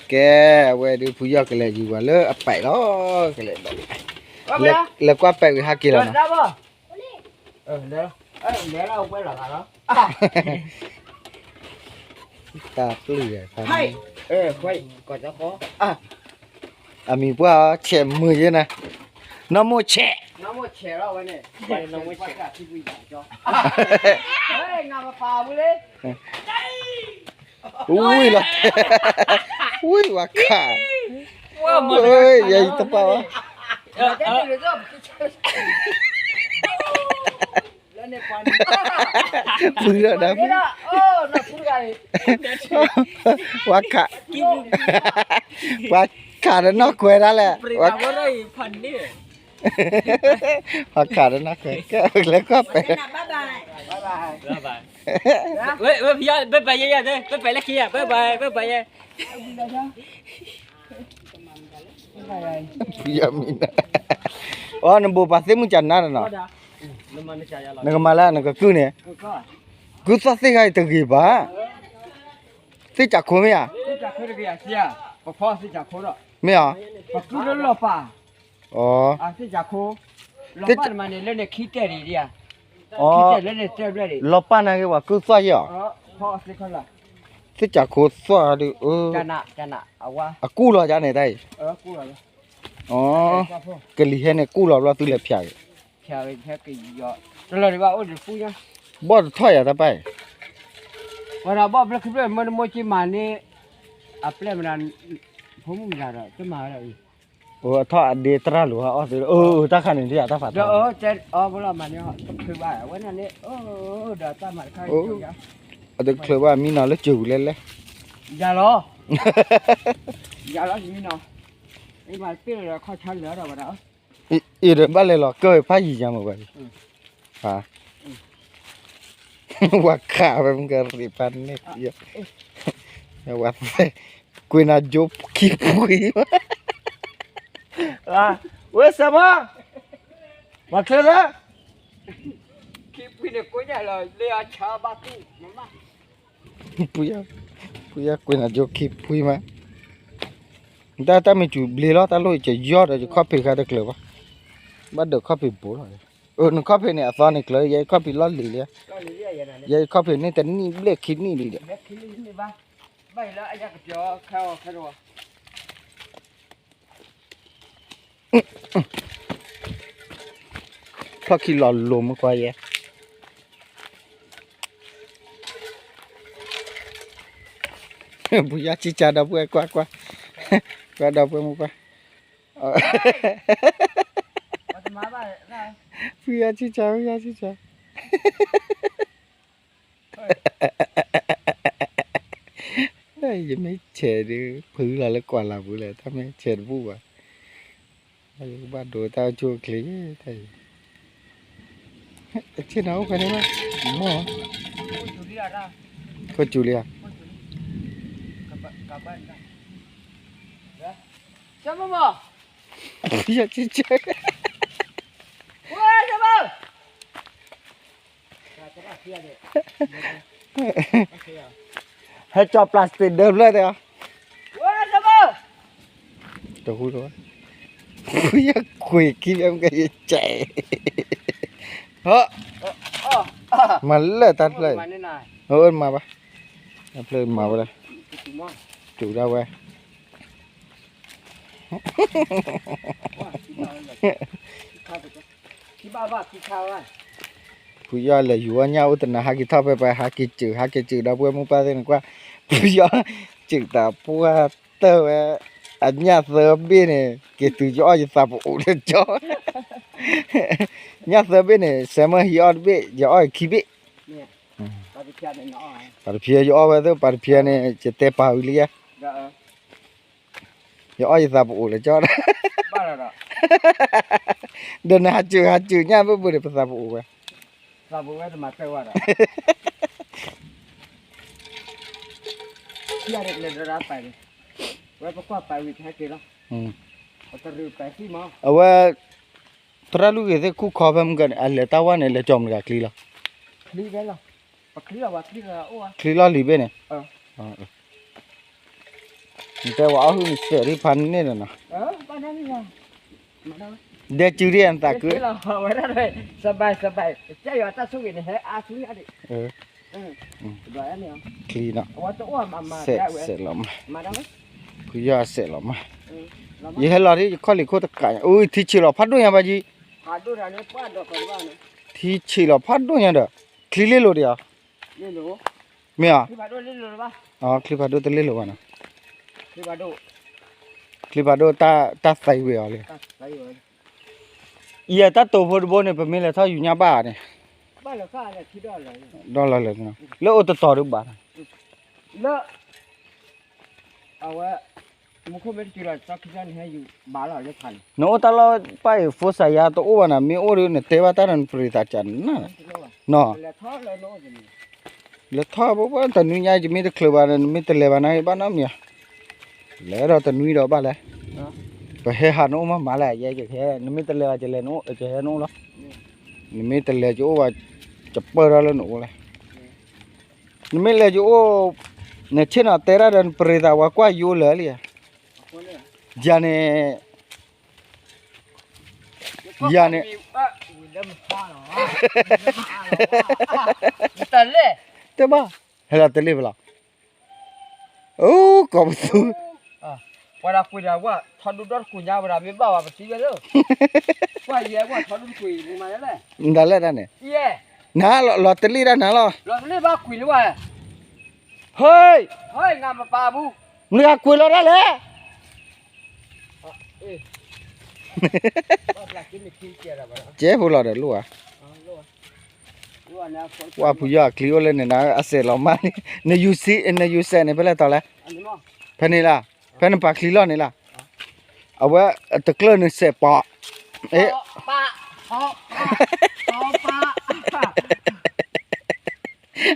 แกเว้ยดูผู้ยอกันเลยอยู่ว่าเลอะไปแล้วกันเลยแล้วก็ไปหากินแล้วนะตาเปลือยพันไว้ก่อนจะขอมีพวกเฉมือเยอะนะน้ำมูเฉะน้ำมันแฉเราไว้เนี่ยไปน้ำมันแฉที่วิ่งจ่อเฮ้ยน้ำมาปลาบุเลยอุ้ยละอุ้ยว่าขาเฮ้ยใหญ่ตะเปล่าฟื้นแล้วนะว่าขาว่าขาแล้วนอกคุยแล้วแหละว่าพันนี่ว่าขาแล้วนอกคุยก็แล้วก็ไปเว้ยพี่ยอดไปเยอะๆเลยไปแล้วขี้อ่ะไปเยอะพี่ยามินะอ๋อนั่นบัวปลาเส้นมุจันนั่นน่ะนั่นก็มาแล้วนั่นก็คือเนี่ยคือสัตว์ที่ใครตะกี้บ้าสิจักคนไหมอ่ะสิจักคนกี่อ่ะสิอ่ะพ่อสิจักคนหรอไม่อ่ะคือรถป่าอ๋อสิจักคนรถป่ามันเนี่ยเล่นขี้เตะดีอ่ะขี้เตะเล่นเตะด้วยดิรถป่านั่นก็ว่าคือสวยอ่ะพ่อสิคนละสิจักคนสวยดิจันน่ะเอาวะกูรอจานไหนได้กูรออ๋อกะลีเฮเนี่ยกูรอตุเลยဖြာกี่ยอดแล้วดิว่าโอ้ดิฟูยังบ่ถอยอ่ะตะไปว่าเราบ่คือมันโมจิมานี่อัปเลมันผมไม่ได้จะมาแล้วอีโอ้ถอเดตราหรือว่าตาคันนี่อ่ะตาฝาเจ็ดบ่ละมันเนี่ยคือว่าวันนั้นนี่เดี๋ยวตามาใครอยู่ยังಅದು ಕ್ಲವಾ ಮೀನಾಲ ಚೂಲೆಲ್ಲ ಯಾಲೋ ಮೀನಾ ಈ ಮಾರ್ಪಿರ ಖಾ ಛಾಲ್ ಲರ ಬರ ಇರೆ ಬಲ್ಲೆಲ್ಲ ಕೈ ಫಾಯಿ ಜಾಮ ಬೈ ಹಾ ವಕ್ಕಾ ಬಂಗರಿ ಪನ್ನೆ ವತ್ತೆ ಕುಯಿನ ಜೋಪ್ ಕಿಪುಯಿ ವೆ ಸಮಾ ವಕ್ಲರ Pine coña la le achaba tú, mamá. Puya quên là do keep pui mà. Ta mình chủ bì lo ta lôi chỉ giọt rồi copy ra được rồi. Bắt được copy bố rồi. Nó copy này phone này rồi, vậy copy lo lì liền. Vậy copy này tên ní lệ khít ní lì liền. Vậy là anh cho khao rồi. Có khi lò lùm qua vậy. Puya cica dah buat kuat dah buat muka. Puya cica. Đây giờ mấy trẻ đi phứ là quả là bữa lại thăm mấy trẻ vui à. Bắt đồ tao chua kỹ thầy. Trên đó phải đấy mà. Mò. Có chủ lia. Chấm không? Dạ chị chơi. Ui, chấm không? Hết cho plastic đơm lên rồi. Ui, chấm không? Đồ hút đó. Ui, quỷ kia em cái chạy. Mà lên tắt lên. Mà ba. Lên mà đây. Chủ đâu vậy? Bây giờ là dùa nhau từ nào haki thao về haki chữ đâu quên mua ba tên qua bây giờ chữ ta bua tơ về anh nhà sơ bên này cái từ gió gì sao bộ lên cho nhà sơ bên này xem mà hiểu biết gió khi biết par phía gió về thôi par phía này chỉ té bao lia gió gì sao bộ lên cho đó đừng hạt chữ nha với bữa để sao bộ về sao bộ về mà tao vào kia được lên ra phải đi vậy có qua phải vị thế kia đó tao rửa phải khi mà vậy terlalu gitu ku khobam kan alle tawan alle chom ga klila klila klila klila libe ne แต่ว่าเอาหื้อเสียที่พันนี่น่ะนะ บ้านนั้นนี่ว่ามาแล้ว เด็กจือเรียนตาคือ เราเอาไว้ได้เลยสบายเจ้าอยู่ตาสุกินให้อาสุกินดิ เออ ได้อันนี้ คลีเนาะ ว่าตัวมา เสร็จ ได้เว้ย เสร็จแล้วมา มาได้ไหม คือยาเสร็จแล้วมา เรา ये है लॉरी खाली को तक का ओ थी छिलो फाडो या बाजी หาดูทางนี้ป้าดอกกันบ้าน थी छिलो फाडो या द क्लीले लो दिया นี่หนู मिया ที่บ้านด้วยนี่หนูป่ะ हां क्ली फाडो तो ले लो बना ที่บ้านด้วย क्ली फाडो ता साई वे वाले ตัดไปอยู่ ये ता तो फोड बो ने पे ले था यू nya बा ने บ้านเราข้าเนี่ยที่ดอนเลย डॉलर ले ना ले ओ तो तो बा เลอะเอาไว้มุขไม่จุดสักยันให้อยู่บ้านเราจะทัน नो ता लो पाए फोसा या तो ओ बना मी ओ ने तेवा ता न प्रीता चन ना नो แล้วท้อเลยโน้ตนี่ ले था बो बा त नु nya जी मी तो क्लबा ने मी तो ले बना बा ना मिया ले रो तो नु रो बा ले ไปเฮหาโนมาแหละยายจะแค่นิมิตเลจะเลโนจะเฮโนละนิมิตเลจะโอว่าจะเปิดแล้วหนูเลยนิมิตเลจะโอเนี่ยเช่นอ่ะเตระเดินปริดาว่าก็อยู่เลยเลยยานี่ยานี่ ตันเลย เต้บ้าเฮล่ะเตลิบลาโอ้กอบสู เวลาคุยว่าทอดูดอดคุยยาวเวลาไม่บ้าว่าไปซื้อเลยว่าเย่ว่าทอดูคุยมึงมาแล้ว นั่นแหละนั่นเนี่ย เย่ น่าลอตเตอรี่ได้น่าล่ะ เราไม่บ้าคุยหรือว่า เฮ้ย เฮ้ยงามมาปาบู มึงอยากคุยแล้วได้เลย เอ๊ะว่าหลักกินไม่กินเกียร์อะไรบ้าง เจ๊พูดแล้วเด้อลูกอ่ะว่าผู้ยากคลีโอเลยเนี่ยนะอาเซลมานี่ในยูซีในยูเซเนี่ยเปล่าตอนแรก อันนี้มั้ง เพนนี่ล่ะเพนปากคลีโลนี่ล่ะเอาไว้ตะเกลือนี่เสปอเอ๊ะ ปาปาปา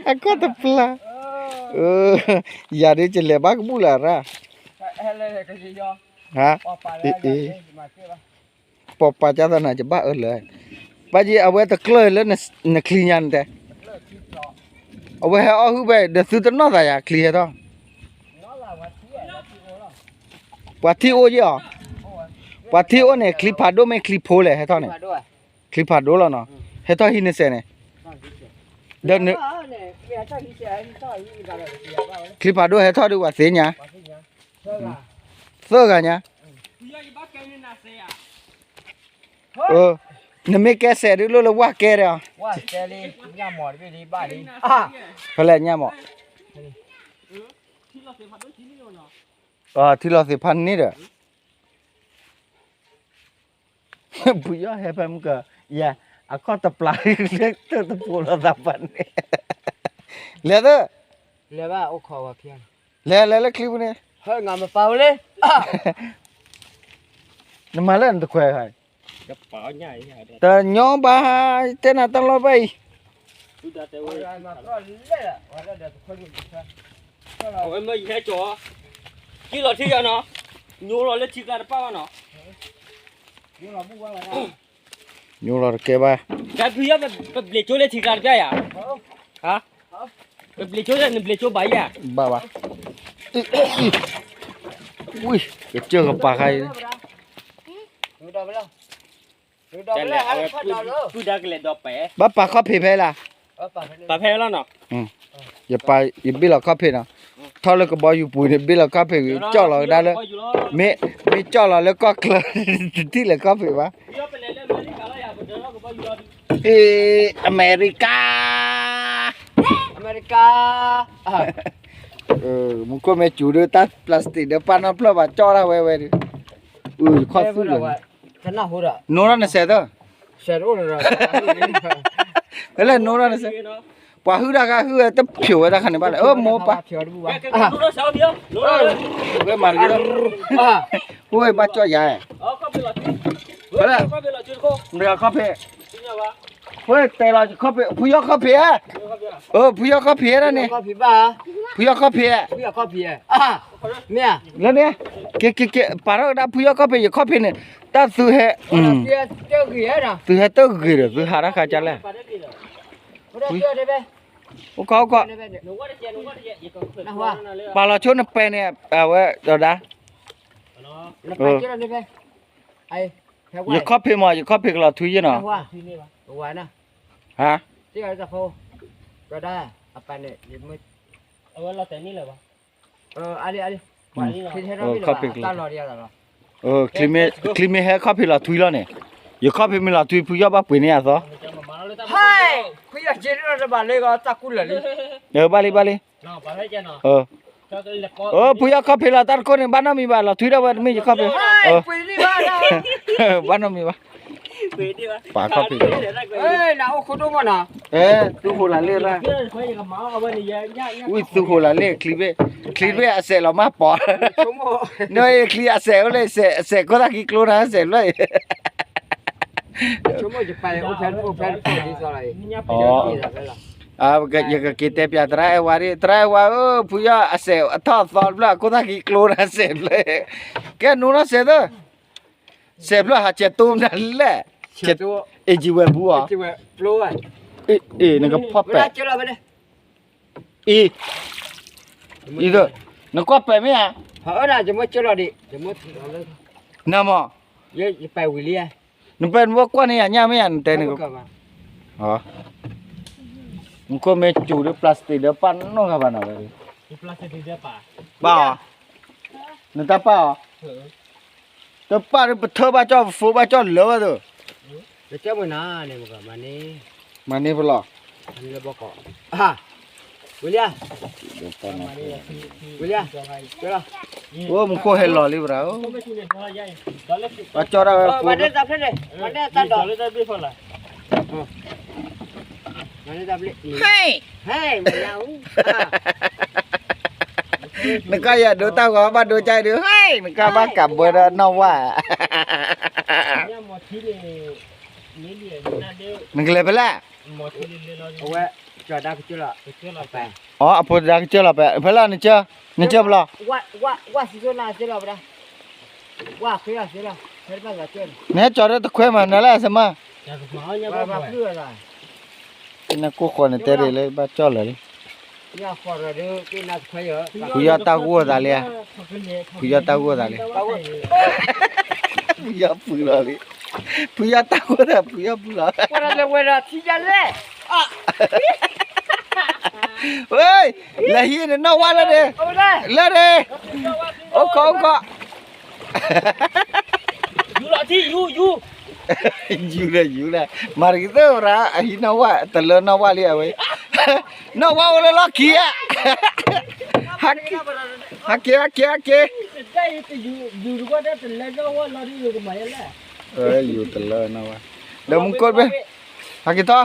อะก็ตะปลาอย่าได้จะเลบักบูลาระ เฮ้ยเลยก็จะยอ ฮะ ปาปาเลยมาเชื่อป่ะ ปอปาจาตนาจะบ้าเลยปาจีเอาไว้ตะเกลือแล้วน่ะคลียันแต่ เลิกคิดรอ เอาไว้เอาหูไปเดสุดนอตายาคลีฮะต้อง น้องเราว่าเที่ยแล้วที่โอ้ล่ะ ปาที่โอจีอ๋อปาที่โอเนี่ยคลีพาโดไม่คลีโพเลยฮะต้องเนี่ย มาด้วย คลีพาโดแล้วเนาะฮะต้องหินเสเนี่ยเดิน เนี่ยเมียชอบที่เสียที่ชอบที่อะไรเสียบ้าง คลีพาโดฮะต้องดูว่าเสียเนี่ย ว่าที่เนี่ยเชื่อป่ะ เสื้อกันเนี่ย พี่ยังบ้าแกนี่น่าเสีย นไม่แกเสร็จแล้วว่าแกเด้อ ว่าเซรีย่าหมอดไปดีบ้าดี เพลเนี่ยหมอที่เราสิพันนี่เด้อปุยเฮปมก็อย่าอะก็ตะปลาเล็กตะปูละตะปันนี่แล้วเด้อ เลยว่าโอ้ขอว่าเพียง แล้วคลิปนี่ เฮ้ยงามมาเปล่าเลย นมาเล่นตะแควให้ กระเป๋าใหญ่ใหญ่ แต่ย้อนบาเต้นตลอดไป ดูดาเตว่ามาก็เลยอ่ะว่าแล้วเดี๋ยวคนดูซะ โอ้ยมาแค่จ่อกี่หลอดที่กันเนาะยูหลอดเล็กที่กันป้าวเนาะ นี่เราพูดว่าอะไร อยู่รอแกบา แต่พี่ยังเป็นเบลโชเล็กที่กันแก่ยาฮะเป็นเบลโชเล็กเป็นเบลโชใบยา บ้าอุ้ยเจอกับปลาใคร ดูดาวไปแล้วดูดาวไปแล้วอะไรพัดดาวเลย กูดักเล็ดดอกแปะ บ้าปลาข้อเพเพล่ะ ป่า ปลาแพ้แล้วเนาะ อย่าไปอย่าบิลข้อเพนะถ้าเราก็บอกอยู่ปุ๋ยเนี่ยบิลข้อเพจ่อเราได้เลยไม่จ่อเราแล้วก็เคลื่อนที่เลยข้อเพวะ พี่ยังเป็นเล่นเล่นนี่กันแล้วยาเป็นเจ้าก็บอกอยู่ อเมริกา อเมริกา มึงก็ไม่จูดตัดพลาสติกเดี๋ยวปานาพลบจ่อเราไว้ดิข้อสู้เลย ฉันน่าหัวอ่ะ โน่นน่ะเสร็จแล้ว เสร็จแล้วเหรอ แล้วโน่นน่ะเสร็จปะหื้อดากะหื้อตะผิวดาคันบ้าเลยโมปะ เขียวดู แก ว่า แกดูเราสาวเดียวดูเรา เว้ยมาร์กิโลโอ้ยบ้าจ่อยา อ๋อก็เป็นหลอดก็เป็นหลอดจุดโค เรือข้อเพ จริงเหรอวะ เฮ้ยแต่เราข้อเพผู้ยอข้อเพผู้ยอข้อเพนั่นนี่ ก็ผีบ้า ผู้ยอข้อเพ พี่ก็ผีเนี่ย แล้วเนี่ยเกปาร์ดาผู้ยอข้อเพข้อเพเนี่ยตาสุเฮ เจ้าเจ้าเกียร์นะ สุเฮตะกีรสุหาราคาจัลละ เจ้าเจ้าได้ไหม โอ้เขาก็ หนูว่าได้เจียหนูว่าได้เจียอีกก็เปิด ปลาเราชนไปเนี่ยเอาไว้เดี๋ยวนะ แล้วไปเจอนี่ไปไอ้แถว อย่าครอบเพมาอย่าครอบเพเราทุยเนาะ ว่าว่านะ ฮะ ที่เราจะโฟก็ได้เอาไปเนี่ยยังไม่ เอาไว้เราแต่นี่เลยวะ อะไรที่ให้เราไม่หรอกตลอดเดียวหรอ คลิเมให้ครอบเพเราทุยแล้วเนี่ยอย่าครอบเพไม่เราทุยผู้ยอบ้าปุ๋ยเนี่ยซะ เฮ้ยพี่อยากเจอเราจะมาเลยก็ตะกุลเลย บาลี น้องไปให้เจียน้องก็เลยละก็ ผู้ยอครอบเพเราตัดคนบ้านน้ามีบ้านเราทุยแล้วไม่จะครอบเพ เฮ้ยปีนี้บ้านเรา บ้านน้ามีบ้า เปิดดีวะ ป่าครอบเพ เฮ้ยเราคนดูมันอ่ะ สุโขลาเล่ละ เพื่อนคุยกับหมอเอาไว้ในยา อุ้ยสุโขลาเล่คลิเมอาเสเรามาปอ ชั่วโมง เนยคลิอาเสเลยเสก็ตะกี้โคลนะเสเลย ชั่วโมงจะไปโอเพนคนที่อะไร ก็ยังก็กินแต่เปียตรายว่าผู้ยาเสทอดซอสละก็ตะกี้โคลนะเสเลยแกนูนะเสเด้อเสบละหาเจตุมนั่นแหละเจตุเอจิเวบัว ที่ว่าโปรอ่ะ นั่นก็พอ เว แปะ ลาเจอเราไปเลย อีเด้อนั่นก็แปะมั้ยอ่ะ เฮ้ยน่ะจะมาเจอเราดิจะมาถึงเราเลย นามอ เยอะจะไปวิลเลีย นั่นเป็นว่ากว่านี่อ่ะญ่ามั้ยอ่ะแต่นี่ก็อ๋อมันก็ไม่จูดพลาสติกเด้อปันน้องก็บ่น่ะเว้ย อีปลาสติเดียป่า ba nó ta pa ta pa nó thơ ba cho phố ba cho lỡ rồi จะเจ้ามันน่ะเนี่ยมันก็มานี่ mà này phải lo อันนี้เราบอกก่อนวิลเลียวิลเลียเจอเรา ô mình có hay lo đi bro ก็ไม่ใช่เนี่ยเพราะใหญ่ตอนเล็ก ba cho ra มาได้จับเลยมาได้ตัดดอก ตอนเล็กได้ไม่พอละ มาได้จับเลย hey เฮ้ยมันยาว nó coi giờ đứa tao có ba đứa trai đứa hey nó coi ba cặp bữa đó nó quá เนี่ยหมดที่นี่เนี่ยน่าเดียว mình lấy phải là หมดที่นี่เรา เอาไว้จอดได้ก็เจอละ เชื่อเรา ไป อ๋อพอดักเจอละไปphải là nó chưa bao ว่าสิโซนาเจอละบ่ได้ว่าคือเจอละเฮ็ดมาก็เจอ nè cho nó khỏe mà nó là sao mà อยากหมอเนี่ย ว่า บ่ ว่า ไหว คืออะไร nó có con này tê lấy ba cho lại đi เนี่ยฟอร์เด้อกินน่าค่อยเยอะ Puya tao qua ra liền Puya tao qua ra liền Puya pula đi Puya tao qua ra Puya pula ว่าเราที่จะเล่ ơi là hiền nó qua lên đi เอาได้ lên đi ô cóอยู่ละที่อยู่ dữ này mà cái đó ra hi nó qua tao lớn nó qua liền vậy nó qua lên lo kia hắc kia ได้แต่อยู่ก็ได้แต่แล้วก็ว่าเราที่อยู่กับหมายแล้ว อยู่ตะเลนะวะเดี๋ยวมึงกดไปหากี่ต่อ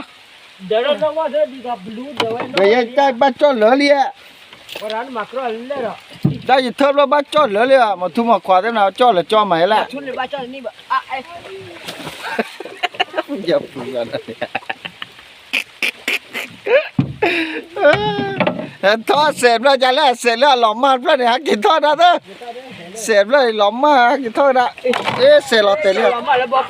เดี๋ยวเราว่าเดี๋ยวดีกับบลูเดี๋ยว เดี๋ยวใจบ้านจอดเหลือเลยอ่ะ ว่าร้านมักรอเล่หรอ ได้ยินเทิบแล้วบ้านจอดเหลือเลยอ่ะมาทุ่มมาขวาได้nàoจอดเหลือจอดใหม่ละ ชุนในบ้านเจ้านี่บ่อ่ะไอ้ อย่าพูดกันนะทอดเสร็จแล้วจะแล้วเสร็จแล้วหลอมมาเพื่อนหากินทอดนะเด้อเสร็จแล้วหลอมมาหากินทอดนะเอ๊ะเสร็จแล้วเตะเลย เรามาแล้วบอก